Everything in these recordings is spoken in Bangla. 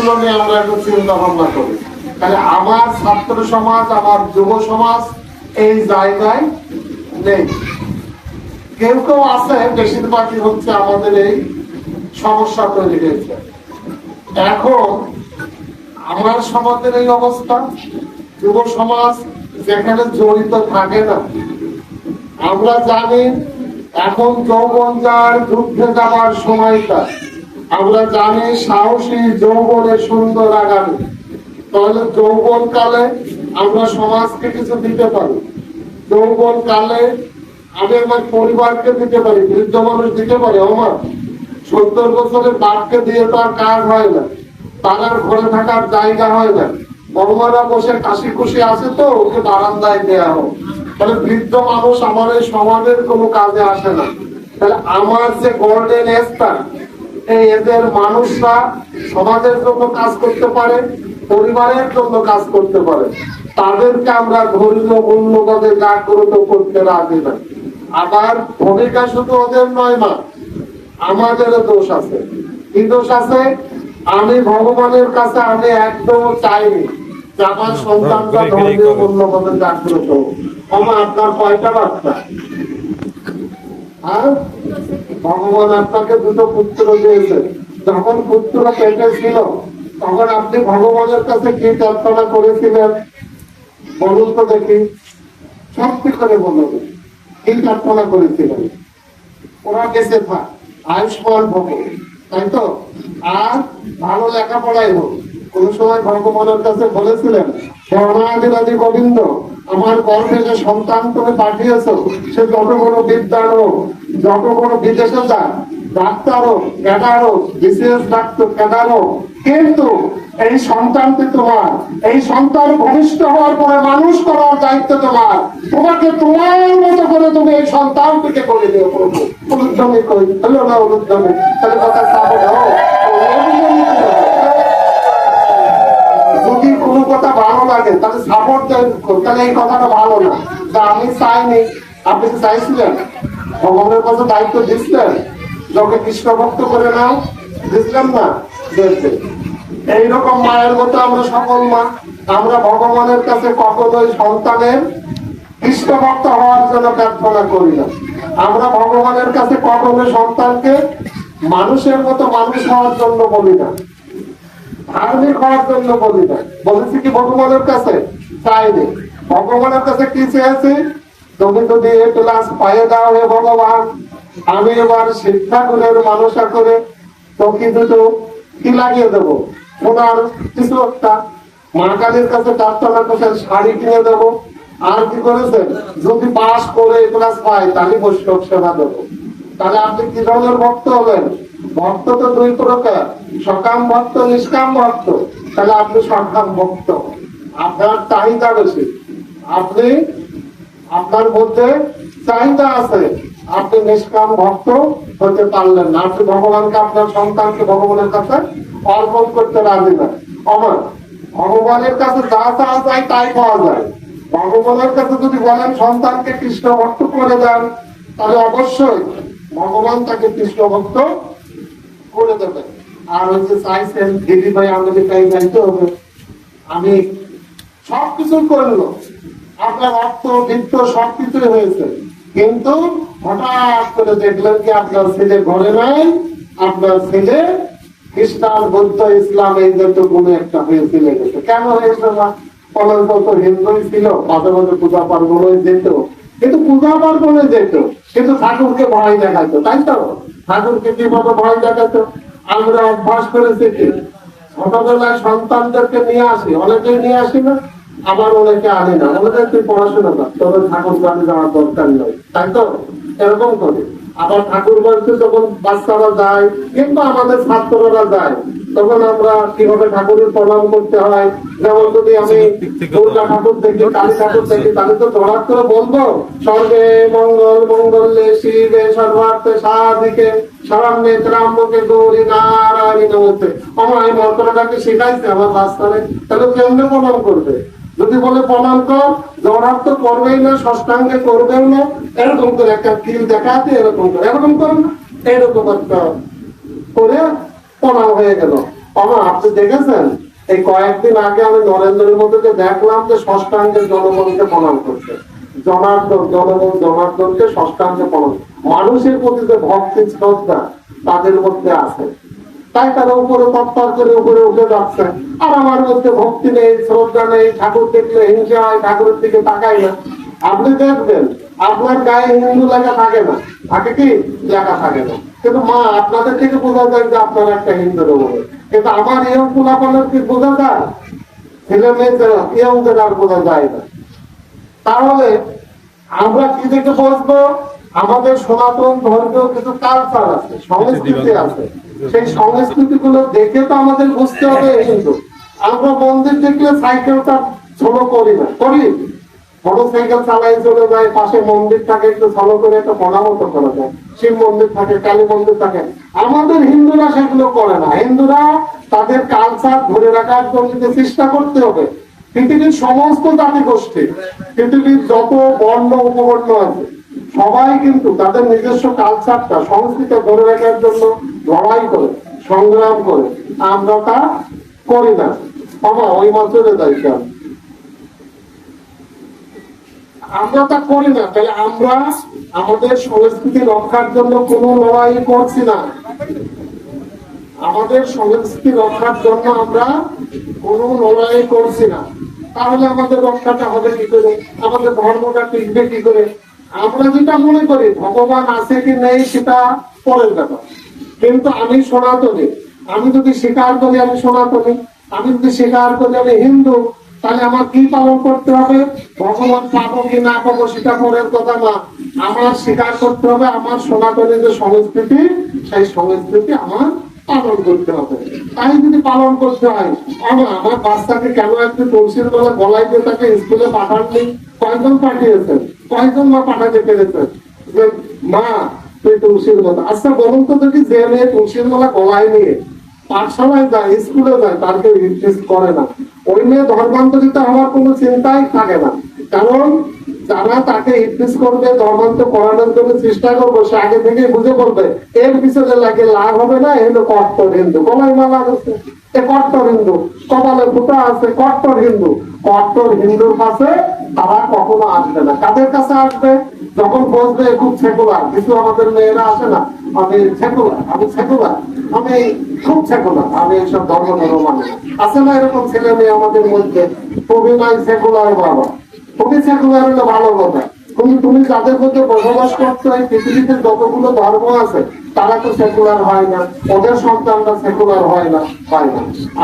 এগুলো নিয়ে আমরা একটু চিন্তা ভাবনা করি। তাহলে আমার ছাত্র সমাজ, আমার যুব সমাজ এই জায়গায় নেই। কেউ কেউ আছে, বেশিরভাগই হচ্ছে আমাদের এই সমস্যা তৈরি হয়েছে। এখন আমার সমাজের এই অবস্থা, যুব সমাজ যেখানে জড়িত থাকে না। আমরা জানি এখন যৌবন যার যুদ্ধে যাওয়ার সময়টা, আমরা জানি সাহসী যৌবনের সুন্দর আগামী। তাহলে যৌবন কালে আমরা সমাজকে কিছু দিতে পারি, যৌবন কালে আমি আমার পরিবারকে দিতে পারি, বৃদ্ধ মানুষ দিতে পারে। আমার 70 বছরের বাপকে দিয়ে তো আর কাজ হয় না, তার আর ঘরে থাকার জায়গা হয় না। বড়মারা বসে কাশি খুশি আছে তো ওকে বারান্দায় দেওয়া হোক। তাহলে বৃদ্ধ মানুষ আমার এই সমাজের কোনো কাজে আসে না। তাহলে আমার যে গোল্ডেন এজটা, এই এদের মানুষরা সমাজের জন্য কাজ করতে পারে, পরিবারের জন্য কাজ করতে পারে। তাদেরকে আমরা ধর্মীয় মূল্যবোধে জাগ্রত করতে রাজি না। আবার ভূমিকা শুধু ওদের নয় না, আমাদেরও দোষ আছে। কি দোষ আছে? আমি ভগবানের কাছে আমি একদম চাইনি যে আমার সন্তানরা ধর্মীয় মূল্যবোধে জাগ্রত হোক। আপনার কয়টা বাচ্চা? হ্যাঁ, ভগবান আপনাকে 2টো পুত্র দিয়েছে। যখন পুত্র পেটে ছিল তখন আপনি ভগবানের কাছে কি প্রার্থনা করেছিলেন বলুন তো দেখি, সত্যি করে বলুন, কি প্রার্থনা করেছিলেন? ওরা বেঁচে থাক, আয়ুষ্মান ভব, তাই তো? আর ভালো লেখাপড়াই হোক। কোন সময় ভগবানের কাছে বলেছিলেন অনাদিরাদি গোবিন্দ, আমার গর্ভে যে সন্তান তুমি পাঠিয়েছো সে যত বড় বিদ্যান হোক, যত বড় বিদেশে যাক, ডাক্তার হোক, ক্যাডার হোক, বিশেষ ডাক্তার ক্যাডার হোক, কিন্তু এই সন্তানটি তোমার, এই সন্তান ভূমিষ্ঠ হওয়ার পরে মানুষ করার দায়িত্ব তোমার। তোমাকে তোমার মতো করে তুমি এই সন্তানটিকে করে দিও প্রভু। অনুদ্যমী কই হলো না? অনুদ্যমী তাহলে কথা সাপোর্ট হোক। যদি কোনো কথা ভালো লাগে তাহলে সাপোর্ট দেন, তাহলে এই কথাটা ভালো না। তা আমি চাইনি, আপনি কি চাইছিলেন? ভগবানের কাছে দায়িত্ব দিচ্ছিলেন, যখন কৃষ্ণ ভক্ত করে নাও, দিচ্ছিলেন না? এইরকম মায়ের মতো আমরা সকল মা, আমরা ভগবানের কাছে কখনোই সন্তানের কৃষ্ণ ভক্ত হওয়ার জন্য প্রার্থনা করি না। আমরা ভগবানের কাছে কখনো সন্তানকে মানুষের মতো মানুষ হওয়ার জন্য বলি না, ধার্মিক হওয়ার জন্য বলি না। বলেছি কি ভগবানের কাছে? চাইনি। ভগবানের কাছে কি চেয়েছি? তুমি যদি ক্লাস পায়ে দাও হে ভগবান, আমি এবার শিক্ষা গুণের মানুষা করে চোখি দুটো কি লাগিয়ে দেবো, সোনার কিছু একটা। মা কালীর কাছে প্রার্থনা করছেন শাড়ি কিনে দেবো। আর কি করেছেন? যদি পাস করে ক্লাস পাই তাহলে বৈষ্ণব সেবা দেবো। তাহলে আপনি কি ধরনের ভক্ত হলেন? ভক্ত তো 2 প্রকার, সকাম ভক্ত, নিষ্কাম ভক্ত। তাহলে আপনি সকাম ভক্ত, আপনার চাহিদা বেশি, আপনি আপনার মধ্যে চাহিদা আছে, আপনি নিষ্কাম ভক্ত হতে পারলেন না। আপনি ভগবানকে, আপনার সন্তানকে ভগবানের কাছে অর্পণ করতে রাজি না। আমার ভগবানের কাছে যা চাওয়া যায় তাই পাওয়া যায়। ভগবানের কাছে যদি বলেন সন্তানকে কৃষ্ণ ভক্ত করে দেন, তাহলে অবশ্যই ভগবান তাকে কৃষ্ণ ভক্ত করে দেবেন। আর ওই যে চাইছেন দিদি ভাই আমেরিকায় যাইতে হবে, আমি সবকিছু করলো, আপনার অর্থ বৃত্ত সবকিছুই হয়েছে, কিন্তু হঠাৎ করে দেখলেন কি আপনার ছেলে ঘরে নাই, আপনার ছেলে খ্রিস্টান, বৌদ্ধ, ইসলাম এই যত কোনো একটা হয়ে চলে গেছে। কেন হয়েছে? না কলঙ্ক তো হিন্দুই ছিল, মাঝে মাঝে পূজা পার্বণে যেত, কিন্তু পূজা পার্বণে যেত কিন্তু ঠাকুরকে ভয় দেখাতো, তাই তো? ঠাকুরকে কিভাবে ভয় দেখাতো? আমরা অভ্যাস করেছি কি ছোটবেলায় সন্তানদেরকে নিয়ে আসি, অনেকেই নিয়ে আসি না, আবার অনেকে আনি না। আমাদের তুই পড়াশোনা কর, তবে ঠাকুর বাড়ি যাওয়ার দরকার নয়, তাই তো? এরকম করে আবার ঠাকুর বাড়িতে যখন বাচ্চারা যায় কিন্তু আমাদের ছাত্ররা যায়, তখন আমরা কিভাবে ঠাকুরের প্রণাম করতে হয়। যেমন যদি আমি দুর্গা ঠাকুর দেখি, কালী ঠাকুর দেখি, তাহলে তো ধরাত করে বলবো সর্বে মঙ্গল মঙ্গলে শিবে সর্বার্থে সাধিকে শরণ্যে ত্র্যম্বকে গৌরী নারায়ণী নমস্তে। আমার এই মন্ত্রটাকে শিখাইছে আমার বাচ্চারে, তাহলে কেমনে প্রণাম করবে? যদি বলে প্রণাম কর, জড়ার তো করবেই না, ষষ্ঠাঙ্গে করবেও না, এরকম করে একটা কিল দেখাতে এরকম করে, এরকম করে না, এরকম একটা করে প্রণাম হয়ে গেল। আপনি দেখেছেন এই কয়েকদিন আগে আমি নরেন্দ্র মোদীকে দেখলাম যে ষষ্ঠাঙ্গের জনগণকে প্রণাম করছে, জনার্দনকে ষষ্ঠাঙ্গে প্রণাম। মানুষের প্রতি যে ভক্তি শ্রদ্ধা তাদের মধ্যে আছে, তাই তারা উপরে তৎপর করে উপরে উঠে যাচ্ছে। আর আমার মধ্যে ভক্তি নেই, শ্রদ্ধা নেই, ঠাকুর দেখলে হিংসা হয়, ঠাকুরের দিকে তাকাই না। আপনি দেখবেন আপনার গায়ে হিন্দু লেখা থাকে না, থাকে কি লেখা থাকে না, কিন্তু মা আপনাদের থেকে বোঝা যায় যে আপনার একটা হিন্দুর উপরে। কিন্তু আমার ইয়ং পোলাপানের কি বোঝা যায়? ছেলে মেয়েদের ইয়ংদের আর বোঝা যায় না। তাহলে আমরা কি দেখে বসবো? আমাদের সনাতন ধর্মীয় কিছু কালচার আছে, সংস্কৃতি আছে, সেই সংস্কৃতি গুলো দেখে তো আমাদের বুঝতে হবে হিন্দু। আমরা মন্দির দেখলে সাইকেলটা ফলো করি না, করি মোটরসাইকেল চালাই চলে যায়, পাশে মন্দির থাকে, একটু ফলো করে একটা প্রণামত করা যায়, শিব মন্দির থাকে, কালী মন্দির থাকে। আমাদের হিন্দুরা সেগুলো করে না। হিন্দুরা তাদের কালচার ধরে রাখার জন্য চেষ্টা করতে হবে। পৃথিবীর সমস্ত জাতি গোষ্ঠী, পৃথিবীর যত বর্ণ উপবর্ণ আছে, সবাই কিন্তু তাদের নিজস্ব কালচারটা সংস্কৃতি ধরে রাখার জন্য লড়াই করে, সংগ্রাম করে। আমরা তা করি না। ওই মাত্রে দায়িত্ব আমরা তা করি না। তাহলে আমরা আমাদের সংস্কৃতি রক্ষার জন্য কোনো লড়াই করছি না। আমাদের সংস্কৃতি রক্ষার জন্য আমরা কোনো লড়াই করছি না। তাহলে আমাদের রক্ষাটা হবে কি করে? আমাদের ধর্মটা টিকবে কি করে? আমরা যেটা মনে করি ভগবান আছে কি নেই সেটা পরের ব্যাপার, কিন্তু আমি সনাতনী। আমি যদি স্বীকার করি আমি সনাতনী, আমি যদি স্বীকার করি আমি হিন্দু, তাহলে আমার কি পালন করতে হবে? ভগবান পাবো কি না পাবো সেটা পরের কথা না। আমার স্বীকার করতে হবে আমার সনাতনী যে সংস্কৃতি, সেই সংস্কৃতি আমার পালন করতে হবে। তাই যদি পালন করতে হয়, আমার বাচ্চাকে কেন একটু তুলসীর বেলা গলায় দিয়ে তাকে স্কুলে পাঠাননি? কয়জন পাঠিয়েছেন? কয়জন মা পাঠাতে পেরেছেন? মা তুই তুলসীর বেলা, আচ্ছা বলুন তো দেখি, যে মেয়ে তুলসীর বেলা গলায় নিয়ে পাঠশালায় যায়, স্কুলে যায়, তাকে রিকোয়েস্ট করে না, ওই মেয়ে ধর্মান্তরিত হওয়ার কোনো চিন্তাই থাকে না। কারণ যারা তাকে ইফতিস করবে, ধর্মান্তর করানোর জন্য চেষ্টা করবো, সে আগে থেকে বুঝে পড়বে এর পিছনে লাগে লাভ হবে না, এলো কট্টর হিন্দু, গলায় মালা আছে এ কট্টর হিন্দু, কপালে ফুটা আছে কট্টর হিন্দু। কট্টর হিন্দুর কাছে তারা কখনো আসবে না। কাদের কাছে আসবে? যখন বসবে খুব সেকুলার। কিছু আমাদের মেয়েরা আসে না, আমি সেকুলার, আমি সেকুলার, আমি খুব সেকুলার, আমি এইসব ধর্ম মানে আছে না, এরকম ছেলে মেয়ে আমাদের মধ্যে। তুমি নাই সেকুলার বাবা, তুমি সেকুলার হলে ভালো কথা, কিন্তু তুমি যাদের মধ্যে বসবাস করতে হয় পৃথিবীতে যতগুলো ধর্ম আছে তারা তো সেকুলার হয় না, ওদের সন্তানরা সেকুলার হয় না।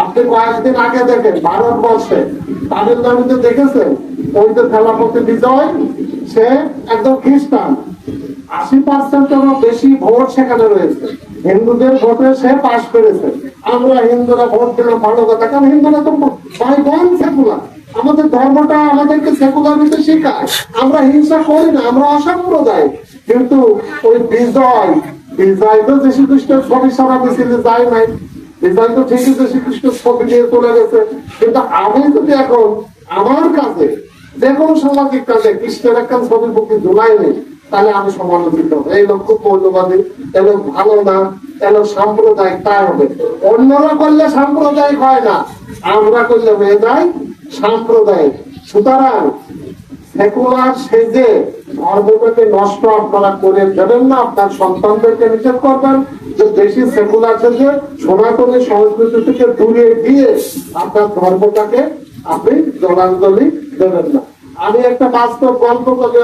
আপনি কয়েকদিন আগে দেখেন ভারতবর্ষে তামিলনাড়ুতে দেখেছেন, ওই যে সেনাপতি বিজয়, সে একদম খ্রিস্টান, 80%-এরও বেশি ভোট সেখানে রয়েছে, হিন্দুদের ভোটে সে পাশ করেছে। আমরা হিন্দুরা ভোট দিলাম, ভালো কথা, কারণ হিন্দুরা তো সেকুলার। আমাদের ধর্মটা আমাদেরকে সেকুলারিতে শেখায়। আমরা হিংসা করি না, আমরা অসাম্প্রদায়িক। কিন্তু ওই বিজয় তো যীশু খ্রিস্টের ছবি সারা মিছিলে যায় নাই, বিজয় তো ঠিকই যীশু খ্রিস্টের ছবি দিয়ে চলে গেছে। কিন্তু আমি যদি এখন আমার কাছে যে কোনো সামাজিক কাজে কৃষ্ণের একটা ছবি বুকে ঝুলাই নেই, তাহলে আমি সমালোচিত হবে, এই লোক খুব মৌলবাদী, এ লোক ভালো না, এ লোক সাম্প্রদায়িক। তাই হবে, অন্যরা করলে সাম্প্রদায়িক হয় না, আমরা করলে হয়ে যায় সাম্প্রদায়িক। সুতরাং সেকুলার সেজে ধর্মটাকে নষ্ট আপনারা করে দেবেন না। আপনার সন্তানদেরকে নিষেধ করবেন যে বেশি সেকুলার সেজে সনাতনী সংস্কৃতি থেকে দূরে গিয়ে আপনার ধর্মটাকে আপনি জলাঞ্জলি দেবেন না। আমি একটা বাস্তব গল্প করি,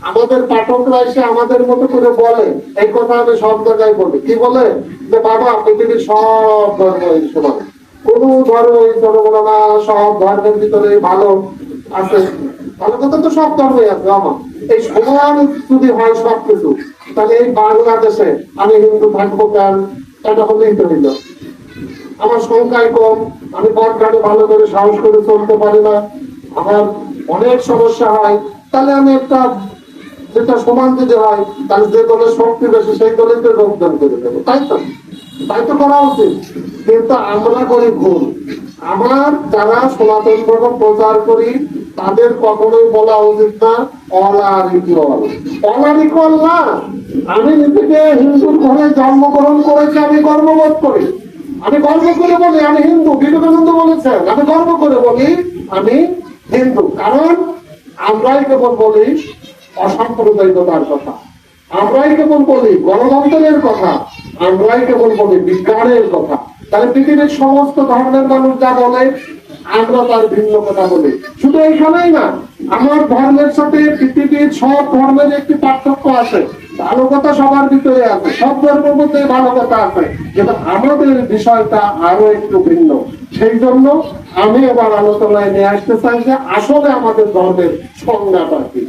আমাদের পাঠকরা এসে আমাদের মতো করে বলে, এই কথা আমি সব জায়গায় বলি, কি বলে যে বাবা পৃথিবীর সব ধর্ম সমান, কোন ধর্ম জনগণ না, সব ধর্মের ভিতরে ভালো আছে। ভালো কথা তো সব ধর্মই আছে আমার, এই সমান যদি হয় সবকিছু, তাহলে এই বাংলাদেশে আমি হিন্দু থাকবো কেন? এটা হলেই তো হইল। আমার সংখ্যায় কম, আমি পথঘাটে ভালো করে সাহস করে চলতে পারি না, আমার অনেক সমস্যা হয়, তাহলে আমি একটা যেটা সমান যদি হয়, তাহলে যে দলের শক্তি বেশি সেই দলে যোগদান করে দেবো। তাই তো করা উচিত। কিন্তু আমরা করি ভুল। আমার যারা সনাতন ধর্ম প্রচার করি তাদের কখনোই বলা উচিত না অল আর ইকুয়াল। অল আর ইকুয়াল না। আমি নিজেকে হিন্দুর ঘরে জন্মগ্রহণ করেছি, আমি গর্ববোধ করি। আমি গর্ব করে বলি আমি হিন্দু। বিবেকানন্দ বলেছেন আমি গর্ব করে বলি আমি হিন্দু, কারণ আমরাই কেবল বলি অসাম্প্রদায়িকতার কথা, আমরাই কেবল বলি গণতন্ত্রের কথা, আমরাই কেবল বলি বিজ্ঞানের কথা। তাহলে পৃথিবীর সমস্ত ধর্মের মানুষ যা বলে আমরা তার ভিন্ন কথা বলি। শুধু এইখানেই না, আমার ধর্মের সাথে পৃথিবীর সব ধর্মের একটি পার্থক্য আছে। ভালো কথা সবার ভিতরে আছে, সব ধর্মের মধ্যে ভালো কথা আছে, কিন্তু আমাদের বিষয়টা আরো একটু ভিন্ন। সেই জন্য আমি এবার আলোচনায় নিয়ে আসতে চাই যে আসলে আমাদের ধর্মের সংজ্ঞাটা কি।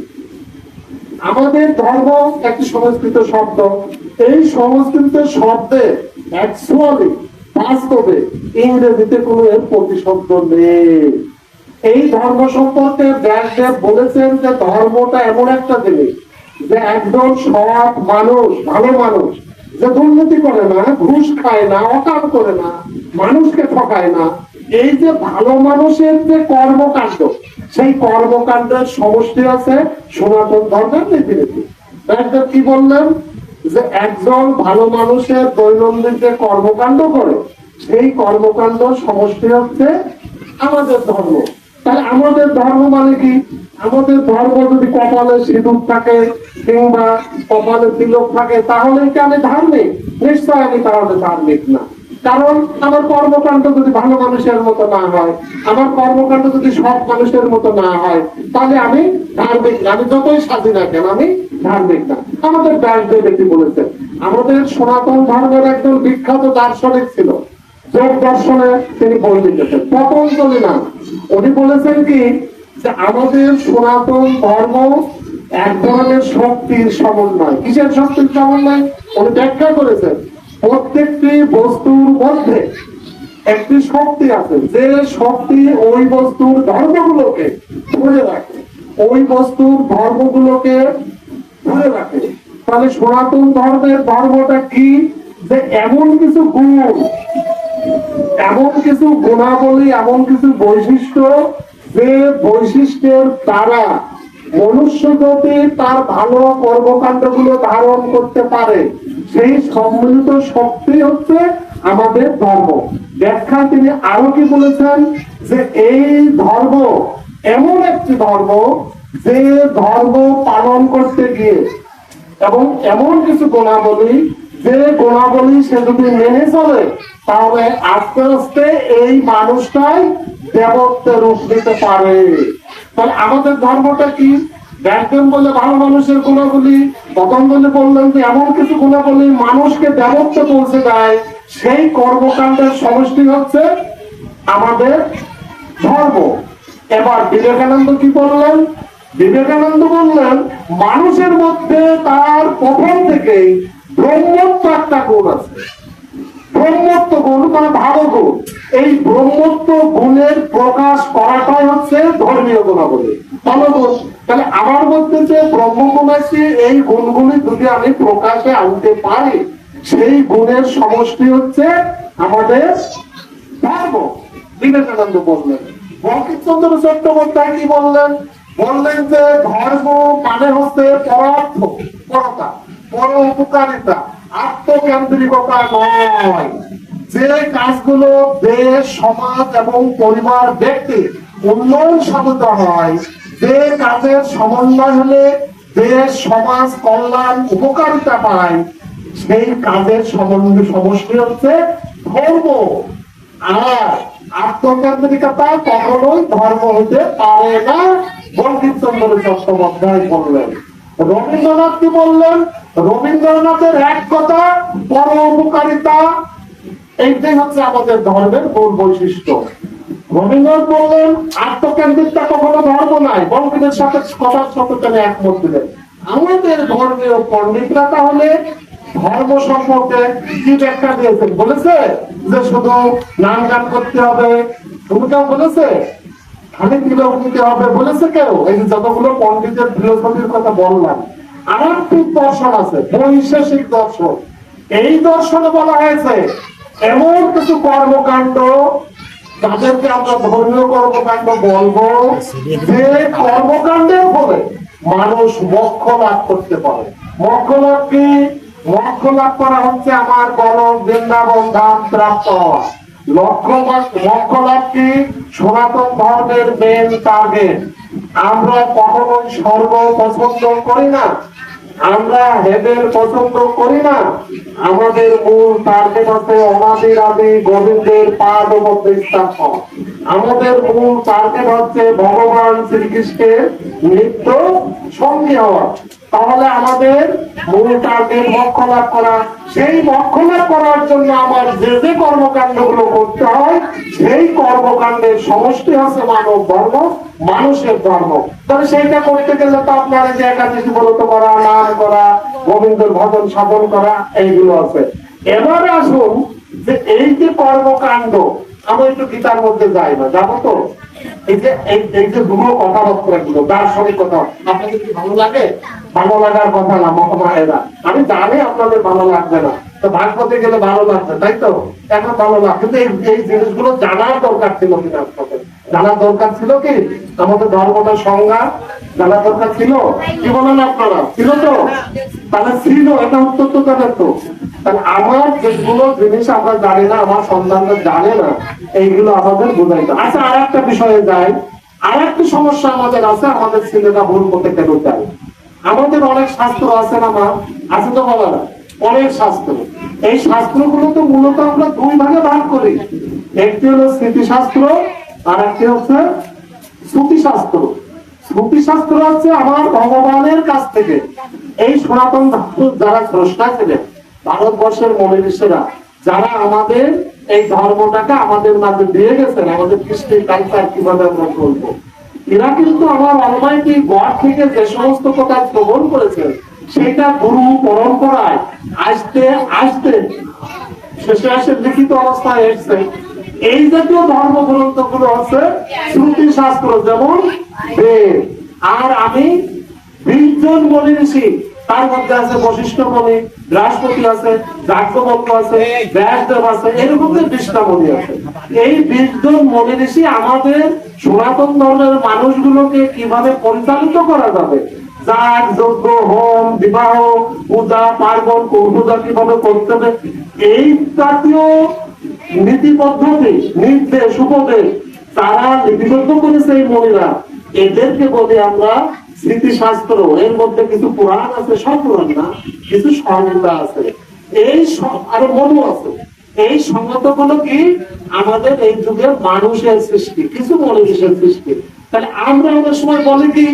আমাদের ধর্ম একটি সংস্কৃত শব্দ। এই সংস্কৃত শব্দে অ্যাকচুয়ালি বাস্তবে ইংরেজিতে কোনো এর প্রতিশব্দ নেই। এই ধর্ম সম্পর্কে ব্যাসদেব বলেছেন যে ধর্মটা এমন একটা জিনিস যে একজন সৎ মানুষ, ভালো মানুষ, যে দুর্নীতি করে না, ঘুষ খায় না, অকাম করে না, মানুষকে ঠকায় না, এই যে ভালো মানুষের যে কর্মকাণ্ড, সেই কর্মকাণ্ডের সমষ্টি আছে সনাতন ধর্মের রীতিনীতি। ব্যাসদেব কি বললেন যে একজন ভালো মানুষের দৈনন্দিন যে কর্মকাণ্ড করে সেই কর্মকাণ্ড সমষ্টি হচ্ছে আমাদের ধর্ম। তাহলে আমাদের ধর্ম মানে কি? আমাদের ধর্ম যদি কপালে সিঁদুর থাকে কিংবা কপালে তিলক থাকে তাহলে কি আমি ধার্মিক? নিশ্চয় আমি তাহলে ধার্মিক না। কারণ আমার কর্মকাণ্ড যদি ভালো মানুষের মতো না হয়, আমার কর্মকাণ্ড যদি সব মানুষের মতো না হয়, তাহলে আমি ধার্মিক না। আমি যতই সাজি না কেন আমি ধার্মিক না। আমাদের ব্যাসদেব এটি বলেছেন। আমাদের সনাতন ধর্মের একজন বিখ্যাত দার্শনিক ছিল, যোগ দর্শনে তিনি বই লিখেছেন, পতঞ্জলি নাম। উনি বলেছেন কি যে আমাদের সনাতন ধর্ম এক ধরনের শক্তির সমন্বয়। কিসের শক্তির সমন্বয়? উনি ব্যাখ্যা করেছেন প্রত্যেকটি বস্তুর মধ্যে একটি শক্তি আছে, যে শক্তি ওই বস্তুর ধর্মগুলোকে ধরে রাখে, ওই বস্তুর ধর্মগুলোকে ধরে রাখে। তাহলে সনাতন ধর্মের ধর্মটা কি? যে এমন কিছু গুণ, এমন কিছু গুণাবলী, এমন কিছু বৈশিষ্ট্য, যে বৈশিষ্ট্যের দ্বারা মনুষ্য যদি তার ভালো কর্মকাণ্ড গুলো ধারণ করতে পারে, সেই সম্মিলিত শক্তি হচ্ছে আমাদের ধর্ম। ব্যাখ্যায় তিনি আরো কি বলেছেন যে এই ধর্ম এমন একটি ধর্ম যে ধর্ম পালন করতে গিয়ে এবং এমন কিছু গুণাবলী, যে গুণাবলী সে যদি মেনে চলে তাহলে আস্তে আস্তে এই মানুষটাই দেবত্বের রূপ নিতে পারে। তাহলে আমাদের ধর্মটা কি? ব্যাসদেব বলে ভালো মানুষের গুণাবলী, পতঞ্জলি বললেন যে এমন কিছু গুণাবলী মানুষকে দেবত্বে পৌঁছে দেয়, সেই কর্মকাণ্ডের সমষ্টি হচ্ছে আমাদের ধর্ম। এবার বিবেকানন্দ কি বললেন? বিবেকানন্দ বললেন মানুষের মধ্যে তার প্রথম থেকেই ব্রহ্মত্ব একটা গুণ আছে। ব্রহ্মত্ব গুণ মানে ভালো গুণ। এই ব্রহ্মত্ব গুণের প্রকাশ করাটাই হচ্ছে ধর্মীয় গুণাবলী, ভালো গুণ। তাহলে আমার মধ্যে যে ব্রহ্মগুণ আছে, এই গুণগুলি যদি আমি প্রকাশে আনতে পারি, সেই গুণের সমষ্টি হচ্ছে আমাদের ধর্ম। বিবেকানন্দ বললেন। বঙ্কিমচন্দ্র চট্টোপাধ্যায় কি বললেন? বললেন যে ধর্ম মানে হচ্ছে পরার্থ, পরতা, পর উপকারিতা, আত্মকেন্দ্রিকতা নয়। যে কাজগুলো দেশ, সমাজ এবং পরিবার, ব্যক্তি উন্নয়ন সাধিত হয়, যে কাজের সমন্বয় হলে দেশ, সমাজ কল্যাণ, উপকারিতা পায়, সেই কাজের সমষ্টি হচ্ছে ধর্ম। আর আত্মকেন্দ্রিকতা কখনোই ধর্ম হইতে পারে না, বঙ্কিমচন্দ্র চট্টোপাধ্যায় বললেন। রবীন্দ্রনাথ কি বললেন? রবীন্দ্রনাথের এক কথা, পরোপকারিতা, এইটাই হচ্ছে আমাদের ধর্মের মূল বৈশিষ্ট্য। রবীন্দ্রনাথ বললেন আত্মকেন্দ্রিকতা কখনো ধর্ম নাই। বঙ্কিমের সাথে কথার সাথে তিনি একমত দিলেন। আমাদের ধর্মীয় পণ্ডিতরা তাহলে ধর্ম সম্পর্কে কি ব্যাখ্যা দিয়েছেন? বলেছে যে শুধু নাম গান করতে হবে, তুমি কেউ বলেছে খালি তিলক দিতে হবে? বলেছে কেউ? এই যতগুলো পণ্ডিতের ফিলোসফির কথা বললাম, আধ্যাত্মিক দর্শন আছে, বৈশেষিক দর্শন। এই দর্শনে বলা হয়েছে এমন কিছু কর্মকাণ্ড তাদেরকে আমরা ধর্মীয় কর্মকাণ্ড বলবো, যে কর্মকাণ্ডের ফলে মানুষ মোক্ষ লাভ করতে পারে। মোক্ষ লাভ কি? মোক্ষ লাভ করা হচ্ছে আমার গলক বৃন্দাবন ধাম প্রাপ্ত হওয়া। মোক্ষ লাভ কি সনাতন ধর্মের মেন টার্গেট। আমরা কখনোই স্বর্গ পছন্দ করি না, আমরা হেডের পছন্দ করি না। আমাদের মূল টার্গেট হচ্ছে অনাদির আদি গোবিন্দের পাদ মধ্যে স্থাপন। আমাদের মূল টার্গেট হচ্ছে ভগবান শ্রীকৃষ্ণের নিত্য সঙ্গী হওয়া। তাহলে আমাদের মূল টার্গেট মোক্ষ লাভ করা। সেই মোক্ষ লাভ করার জন্য আমার যে যে কর্মকাণ্ড গুলো করতে হয়, সেই কর্মকাণ্ডের সমষ্টি হচ্ছে মানব ধর্ম, মানুষের ধর্ম। তাহলে সেইটা করতে গেলে তো আপনার যে একাদশী ব্রত করা, নাম করা, গোবিন্দের ভজন সাধন করা, এইগুলো আছে। এবারে আসুন যে এই যে কর্মকাণ্ড, আমরা একটু গীতার মধ্যে যাই না, যাবো তো? এই যে দুটো কথাবার্তা গুলো দার্শনিক কথা, আপনাদের কি ভালো লাগে? ভালো লাগার কথা না মহামায়েরা, আমি জানি আপনাদের ভালো লাগবে না, তো ভাগবতে গেলে ভালো লাগবে, তাই তো? এখন ভালো লাগে, কিন্তু এই জিনিসগুলো জানার দরকার ছিল কিনা আপনাদের? জানার দরকার ছিল কি? আমাদের ধর্মটা সংজ্ঞা জানার দরকার ছিল, কি বলেন আপনারা? ছিল তো? তাহলে ছিল, এটা উত্তর তো জানেন তো? তাহলে আমার যেগুলো জিনিস আমরা জানি না, আমার সন্তানরা জানে না, এইগুলো আমাদের বোঝাইতে। আচ্ছা, আর একটা বিষয়ে যাই। আর একটা সমস্যা আমাদের আছে, আমাদের ছেলেরা ভুল করতে কেন যায়? আমাদের অনেক শাস্ত্র আছে না মা? আছে তো বাবা না? অনেক শাস্ত্র। এই শাস্ত্রগুলো তো মূলত আমরা দুই ভাগে ভাগ করি। একটি হলো স্মৃতিশাস্ত্র, আর একটি হচ্ছে শ্রুতিশাস্ত্র। শ্রুতিশাস্ত্র হচ্ছে আমার ভগবানের কাছ থেকে, এই সনাতন যারা স্রষ্টা ছিলেন, ভারতবর্ষের মনীষীরা, যারা আমাদের এই ধর্মটাকে আমাদের মাঝে দিয়ে গেছেন, আমাদের কৃষ্টি কালচার কিভাবে আমরা করবো, এরা কিন্তু আমার অলমাইটি গড থেকে যে সমস্ত কথা শ্রবণ করেছেন, সেটা গুরু পরম্পরায় আসতে আসতে শেষে আসে লিখিত অবস্থায় এসছে। এই জাতীয় ধর্মগ্রন্থ গুলো হচ্ছে শ্রুতি শাস্ত্র, যেমন বেদ। আর আমি 20 জন মনি ঋষি, তার মধ্যে আছে বশিষ্ঠ মনি, বৃহস্পতি আছে, যাজ্ঞবল্ক্য আছে, ব্যাসদেব আছে, এরকম 20টা মনি আছে। এই 20 জন মনি ঋষি আমাদের সনাতন ধর্মের মানুষগুলোকে কিভাবে পরিচালিত করা যাবে, যাগ যজ্ঞ হোম বিবাহ পূজা পার্বণ পূজা কিভাবে করতে হবে, এই জাতীয় নীতি পদ্ধতি নির্দেশ উপদেশ তারা লিপিবদ্ধ করেছে এই মনিরা। এদেরকে বলি আমরা স্মৃতিশাস্ত্র। এর মধ্যে কিছু পুরাণ আছে, সব পুরাণ না, কিছু সংহিতা আছে, এই আরো মনু আছে। এই সংহিতা গুলো কি আমাদের এই যুগের মানুষের সৃষ্টি, কিছু মনীষীর সৃষ্টি। তাহলে আমরা অনেক সময় বলি কি,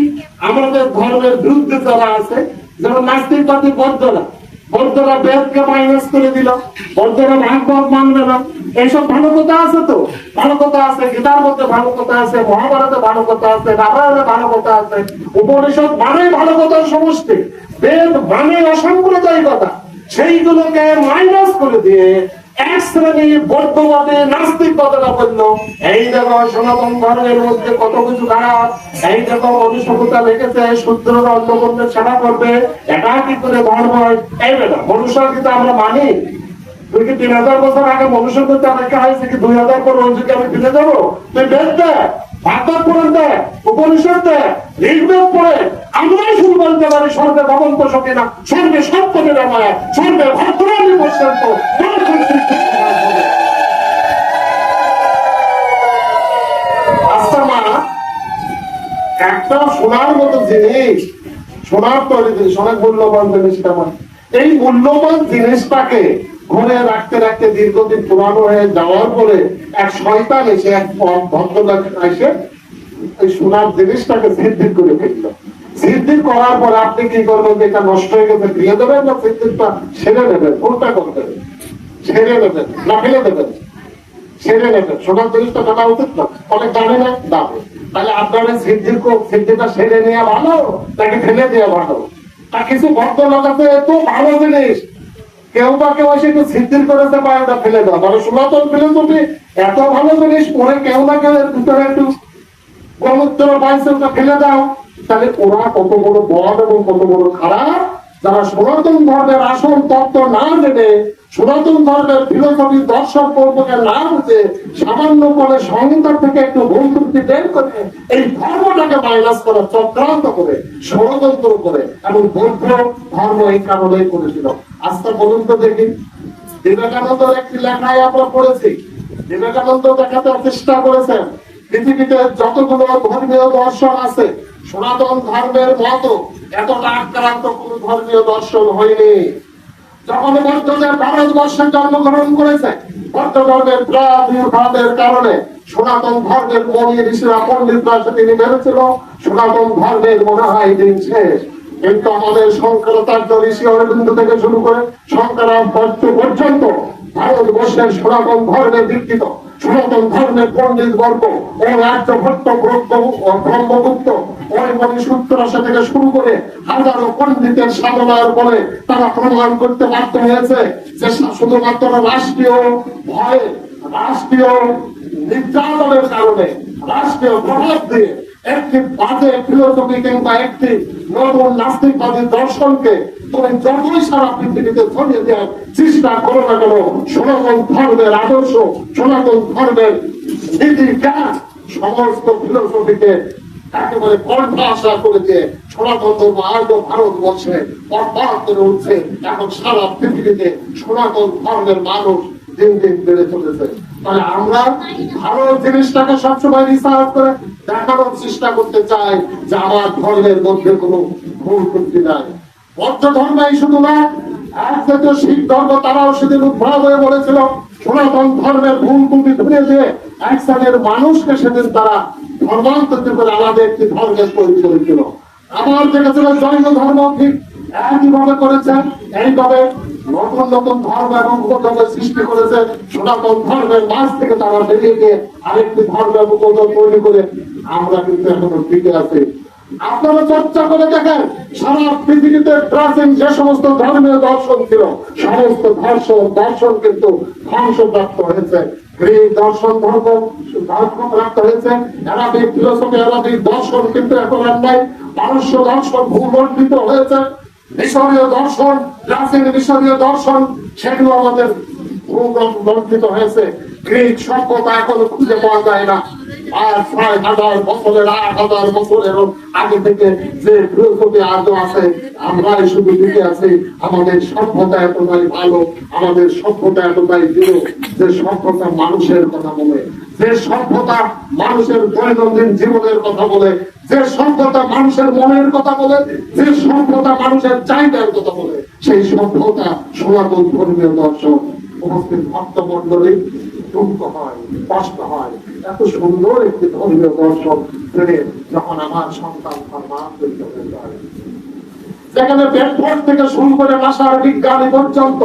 আমাদের ধর্মের বিরুদ্ধে যারা আছে, যেমন নাস্তিকবাদী বৌদ্ধরা, বৌদ্ধরা বেদকে মাইনাস করে দিল, বৌদ্ধরা ভাগবত মানবে না। এইসব ভালো কথা আছে তো? ভালো কথা আছে, গীতার মধ্যে ভালো কথা আছে, মহাভারতে ভালো কথা আছে, রামায়ণে ভালো কথা আছে, উপনিষদ মানে ভালো কথার সমষ্টি, বেদ মানে অসাম্প্রদায়িকতা। সেইগুলোকে মাইনাস করে দিয়ে এক শ্রেণীর বৌদ্ধবাদী নাস্তিকবাদীরা বললো, এই দেখো সনাতন ধর্মের মধ্যে কত কিছু খারাপ, এই দেখো মনুষ্যতা লেগেছে শূদ্ররা অন্যবর্ণের সেবা করবে, এটা কি করে ধর্ম হয়? এই বেটা, মনুষ্যর কিন্তু আমরা মানি। তুই কি 3000 বছর আগে মনুষ্য করতে অপেক্ষা হয়েছে কি 2000 পর ওই যুগে আমি ফিরে যাবো? তুই বেদ দে, ভাগবত পুরাণ দে, উপনিষদ দে, ঋগ্বেদ পড়ে আমরাই শুরু বলতে পারি স্বর্গে ভবন্ত সখী না, স্বর্গে সপ্তমী রামায়, স্বর্গে ভদ্রাণী পর্যন্ত। আচ্ছা মা, একটা সোনার মতো জিনিস, সোনার তৈরি জিনিস, অনেক মূল্যবান জিনিস, এই মূল্যবান জিনিসটাকে ঘরে রাখতে রাখতে দীর্ঘদিন পুরানো হয়ে যাওয়ার পরে এক শয়তান এসে, এক ভদ্রলোক এসে এই সোনার জিনিসটাকে সিদ্ধির করে ফেললো। সিদ্ধির করার পর আপনি কি করবেন? এটা নষ্ট হয়ে গেছে ফিরে দেবেন, না সিদ্ধিরটা সেরে নেবেন? কোনটা করবেন? সেরে নেবেন না ফেলে দেবেন? সেরে নেবেন। সোনার জিনিসটা ফেলা উচিত না, অনেক দামে না দামে। তাহলে আপনার সিদ্ধিটা সেরে নেওয়া ভালো নাকি ফেলে দেওয়া ভালো? তা কিছু ভদ্রলোক আছে এত ভালো জিনিস, কেউ বা কেউ এসে একটু সিদ্ধির করেছে বা ওটা ফেলে দেওয়া, মানে সনাতন ফিলোসফি এত ভালো জিনিস পরে কেউ না কেউ এর ভিতরে একটু গোমূত্র পাইছে, ওটা ফেলে দাও। তাহলে ওরা কত বড় বদ এবং কত বড় খারাপ যারা সনাতন ধর্মের আসল তত্ত্ব না জেনে, সনাতন ধর্মের ফিলোসফি দর্শন কর্মকে না বুঝে, সামান্য করে সংহিতা থেকে একটু ভুল ত্রুটি বের করে এই ধর্মটাকে মাইনাস করার চক্রান্ত করে, ষড়যন্ত্র করে, এবং বৌদ্ধ ধর্ম এই কারণেই করেছিল। আজকে বলুন তো দেখি, বিবেকানন্দের একটি লেখায় আমরা পড়েছি, বিবেকানন্দ দেখাতে চেষ্টা করেছেন পৃথিবীতে যতগুলো ধর্মীয় দর্শন আছে, সনাতন ধর্মের মতো এতটা আক্রান্ত কোন ধর্মীয় দর্শন হয়নি। যখন বৌদ্ধদের ভারতবর্ষে জন্মগ্রহণ করেছে, বৌদ্ধ ধর্মের প্রাদুর্ভাবের কারণে সনাতন ধর্মের মনি ঋষিরা পণ্ডিতরা তিনি বেড়েছিল, সনাতন ধর্মের মনে হয় দিন শেষ। কিন্তু আমাদের শঙ্করাচার্য ঋষি অরবিন্দ থেকে শুরু করে শঙ্করাচার্য পর্যন্ত ভারতবর্ষের সনাতন ধর্মে দীক্ষিত, সনাতন ধর্মের পণ্ডিত বর্গ ও রাজ্যভট্ট ব্রহ্মগুপ্ত ওই মণিসূত্র থেকে শুরু করে হাজারো পণ্ডিতের সাধনার বলে তারা প্রমাণ করতে বাধ্য হয়েছে যে শুধুমাত্র রাষ্ট্রীয় ভয়ে, রাষ্ট্রীয় নির্যাতনের কারণে, রাষ্ট্রীয় প্রভাব দিয়ে একটি বাজে ফিলোসফি কিংবা একটি নতুন নাস্তিকবাদী দর্শনকে তুমি যতই সারা পৃথিবীতে ছড়িয়ে দেওয়ার চেষ্টা করো না কেন, সনাতন ধর্মের আদর্শ, সনাতন ধর্মের নীতি জ্ঞান সমস্ত ফিলোসফিকে একেবারে কণ্ঠাসা করে দিয়ে সনাতন ধর্ম আজও ভারতবর্ষে বরবাদ করে উঠছে। এখন সারা পৃথিবীতে সনাতন ধর্মের মানুষ দিন দিন বেড়ে চলেছে। তাহলে আমরা ভারত জিনিসটাকে সবসময় রিসার্চ করে দেখানোর চেষ্টা করতে চাই যে আমার ধর্মের মধ্যে কোনো ভুল ত্রুটি নাই। বৌদ্ধ ধর্মই শুধু না, একজাতীয় শিখ ধর্ম তারাও সেদিন উদ্ভব হয়ে বলেছিল সনাতন ধর্মের ভুল ত্রুটি ধরে দিয়ে এক শ্রেণীর মানুষকে সেদিন তারা ধর্মান্তরিত করে আলাদা একটি ধর্মের তৈরি করেছিল। আমার দেখেছিল জৈন ধর্ম ঠিক একইভাবে করেছে, এইভাবে নতুন নতুন ধর্ম এবং উপধর্মের সৃষ্টি করেছে। সনাতন ধর্মের মাঝ থেকে তারা বেরিয়ে গিয়ে আরেকটি ধর্মের উপধর্ম তৈরি করে আমরা কিন্তু এখনো টিকে আছি। আপনারা চর্চা করে দেখেন, সারা পৃথিবীতে প্রাচীন যে সমস্ত ধর্মীয় দর্শন ছিল, সমস্ত দর্শন কিন্তু ধ্বংসপ্রাপ্ত হয়েছে। গ্রিক দর্শন ধ্বংসপ্রাপ্ত হয়েছে, অ্যারাবিক ফিলোসফি, অ্যারাবিক দর্শন কিন্তু এখন আর নাই। পারস্য দর্শন ভূমণ্ডিত হয়েছে, মিশরীয় দর্শন, প্রাচীন মিশরীয় দর্শন সেগুলো আমাদের ভূমণ্ডিত হয়েছে। গ্রিক সভ্যতা এখনো খুঁজে পাওয়া যায় না। আর ৬,০০০ বছরের, ৮,০০০ বছরের আগে থেকে যে ফিলোসফি আজও আছে, আমরাই শুধু টিকে আছি। আমাদের সভ্যতা এতটাই ভালো, আমাদের সভ্যতা এতটাই দৃঢ় যে সভ্যতা মানুষের কথা বলে, যে সভ্যতা মানুষের দৈনন্দিন জীবনের কথা বলে, যে সভ্যতা মানুষের মনের কথা বলে, যে সভ্যতা মানুষের চাহিদার কথা বলে, সেই সভ্যতা সনাতন ধর্মীয় দর্শন। উপস্থিত ভক্তমন্ডলী দুঃখ হয়, কষ্ট হয়, এত সুন্দর একটি ধর্মীয় দর্শন পেলে যখন আমার সন্তান ধর্মান্তরিত হয়ে যায়, যেখানে বেদভোগ থেকে শুরু করে ভাষার বিজ্ঞানী পর্যন্ত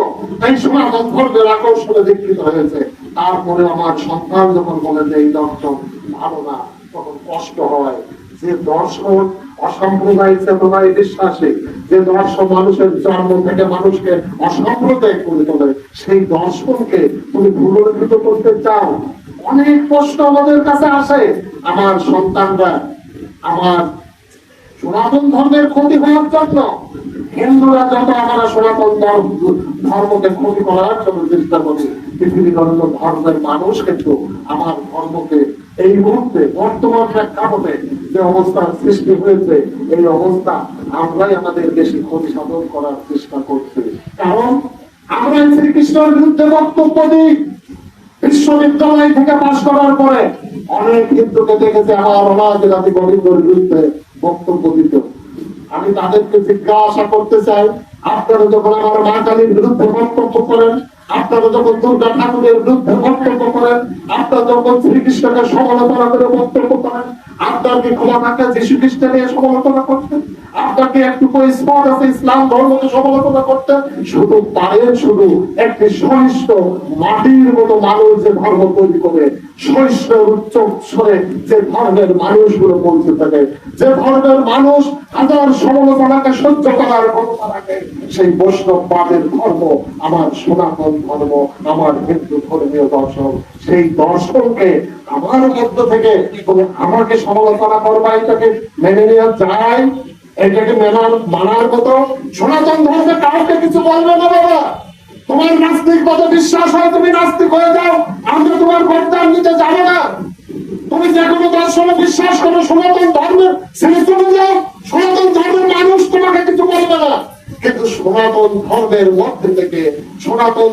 এই সনাতন ধর্মের আকর্ষণে দীক্ষিত হয়েছে, তারপরে আমার সন্তান যখন বলে যে এই দর্শন ভালো না, তখন কষ্ট হয়। যে দর্শন অসাম্প্রদায়িক চেতনায় বিশ্বাসী, যে দর্শন মানুষের জন্ম থেকে মানুষকে অসাম্প্রদায়িক করে তোলে, সেই দর্শনকে তুমি ভুলরহিত করতে চাও। অনেক প্রশ্ন আমাদের কাছে আসে, আমার সন্তানরা আমার সনাতন ধর্মের ক্ষতি হওয়ার জন্য, হিন্দুরা যত আমরা সনাতন ধর্মকে ক্ষতি করার জন্য চেষ্টা করি, পৃথিবীর অন্য ধর্মের মানুষ কিন্তু আমার ধর্মকে এই মুহূর্তে বর্তমান প্রেক্ষাপটে যে অবস্থার সৃষ্টি হয়েছে, এই অবস্থা আমরাই আমাদের বেশি ক্ষতি সাধন করার চেষ্টা করছি। কারণ আমরা শ্রীকৃষ্ণের বিরুদ্ধে বক্তব্য দিই। বিশ্ববিদ্যালয় থেকে পাশ করার পরে অনেক হিন্দুকে দেখেছে আমার অনাথ জাতি গরিবের বিরুদ্ধে বক্তব্য দিত। আমি তাদেরকে জিজ্ঞাসা করতে চাই, আপনারা যখন আমার মা কালীর বিরুদ্ধে বক্তব্য করেন, আপনারা যখন দুর্গা ঠাকুরের বিরুদ্ধে বক্তব্য করেন, আপনারা যখন শ্রীকৃষ্ণকে সমালোচনা করে বক্তব্য করেন, আপনার কি ক্ষমা থাকে যীশু খ্রিস্ট নিয়ে সমালোচনা করতেন? আপনার কি একটু স্পট আছে ইসলাম ধর্মকে সমালোচনা করতে? শুধু পারেন শুধু একটি সহিষ্ঠ মাটির মতো মানুষ যে ধর্ম তৈরি করে, সহিষ্ঠ উচ্চ স্বরে যে ধর্মের মানুষগুলো বলতে থাকে, যে ধর্মের মানুষ হাজার সমালোচনাকে সহ্য করার ক্ষমতা রাখে, সেই বৈষ্ণববাদের ধর্ম আমার সনাতন ধর্ম, আমার হিন্দু ধর্মীয় দর্শন। সেই দর্শনকে আমার মধ্য থেকে আমাকে সমালোচনা করবা, এটাকে মেনে নেওয়া যায়? এটাকে মানার মতো সনাতন ধর্মে কাউকে কিছু বলবে না বাবা। তোমার নাস্তিক মতো বিশ্বাস হয়, তুমি নাস্তিক হয়ে যাও, আমরা তোমার ভোটদান নিতে যাবো না। তুমি যে কোনো দর্শনে বিশ্বাস করো, সনাতন ধর্মের ছেড়ে চলে যাও, সনাতন ধর্মের মানুষ তোমাকে কিছু বলবে না। কিন্তু সনাতন ধর্মের মধ্যে থেকে সনাতন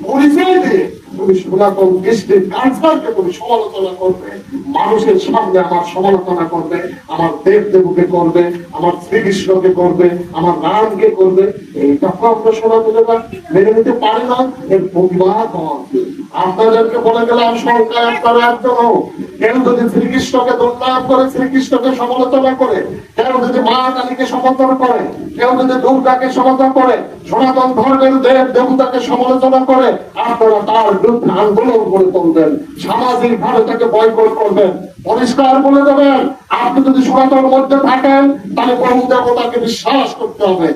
পরিচয় দিয়ে তুমি সনাতন কৃষ্ণের কালচারকে তুমি সমালোচনা করবে, মানুষের সামনে আমার সমালোচনা করবে, আমার দেব দেবকে করবে, আমার শ্রীকৃষ্ণকে করবে, আমার রামকে করবে, এইটা তো আমরা সনাতনেরা মেনে নিতে পারি না। এর প্রতিবাদ হওয়া উচিত। আপনাদেরকে বলে গেলাম সংখ্যায় আপনারা একজন, কেউ যদি শ্রীকৃষ্ণকে দুর্নাম করে, শ্রীকৃষ্ণকে সমালোচনা করে, কেউ যদি মা কালীকে সমালোচনা করে, কেউ যদি দুর্গাকে সমালোচনা করে, সনাতন ধর্মের দেব দেবতাকে সমালোচনা করে, আপনারা তার বিরুদ্ধে আন্দোলন করে তুলবেন, সামাজিক ভাবে তাকে বয়কট করবেন, পরিষ্কার বলে দেবেন। আপনি যদি সনাতন মধ্যে থাকেন তাহলে বহু দেবতাকে বিশ্বাস করতে হবে।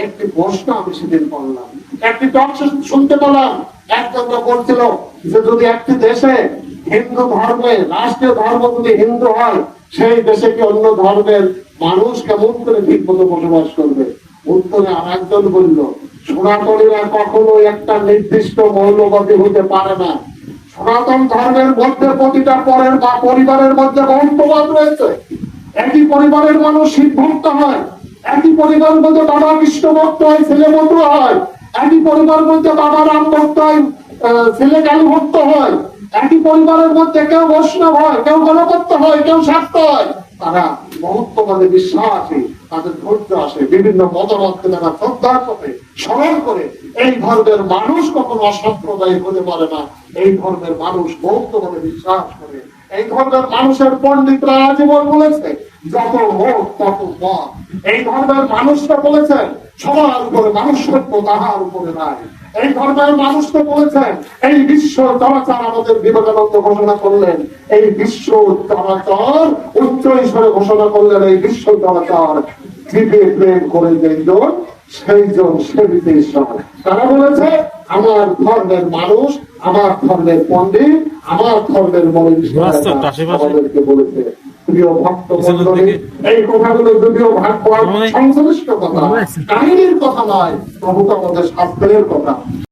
একটি প্রশ্ন আমি সেদিন করলাম, একটি টক শুনতে পেলাম, একজন বলছিল যে যদি একটি দেশে হিন্দু ধর্মে রাষ্ট্রীয় ধর্ম যদি হিন্দু হয়, সেই দেশে কি অন্য ধর্মের মানুষ কেমন করে ঠিক মতো বসবাস করবে? উত্তরে আর একজন বলল, সনাতনীরা কখনো একটা নির্দিষ্ট মৌলবাদী হতে পারে না। সনাতন ধর্মের মধ্যে প্রতিটা পরের বা পরিবারের মধ্যে বহুত্ববাদ রয়েছে। একই পরিবারের মানুষ শিব ভক্ত হয়, একই পরিবারের মধ্যে বাবা কৃষ্ণ ভক্ত হয়, ছেলে বন্ধু হয়, একই পরিবারের মধ্যে বাবা রাম ভক্ত হয়, ছেলে কালী ভক্ত হয়, একই পরিবারের মধ্যে কেউ বৈষ্ণব হয়, কেউ গণভক্ত হয়, কেউ শাক্ত হয়। তারা বহুত্ববাদে বিশ্বাসী, তাদের ধৈর্য আসে, বিভিন্ন মতামতকে তারা শ্রদ্ধা করে, স্মরণ করে। এই ধর্মের মানুষ কখনো অসাম্প্রদায়িক হতে পারে না। এই ধর্মের মানুষ বহুত্ববাদে বিশ্বাস করে। এই ধর্মের মানুষের পণ্ডিতরা আজীবন বলেছে যত হোক তত মত। এই ধর্মের মানুষরা বলেছেন সবার উপরে মানুষ সত্য, তাহার উপরে নাই। এই ধর্মের মানুষ তো বলেছেন এই বিশ্ব চরাচর, আমাদের বিবেকানন্দ ঘোষণা করলেন এই বিশ্ব চরাচর, উচ্চ ঈশ্বরে ঘোষণা করলেন এই বিশ্ব চরাচর জীবে প্রেম করে যেজন সেইজন সেবিতে ঈশ্বর। তারা বলেছে আমার ধর্মের মানুষ, আমার ধর্মের পণ্ডিত, আমার ধর্মের আমাদেরকে বলেছে। প্রিয় ভক্ত মণ্ডলী, এই কথাগুলো যদিও সংশ্লিষ্ট কথা, কাহিনীর কথা নয়, প্রভু আমাদের শাস্ত্রের কথা।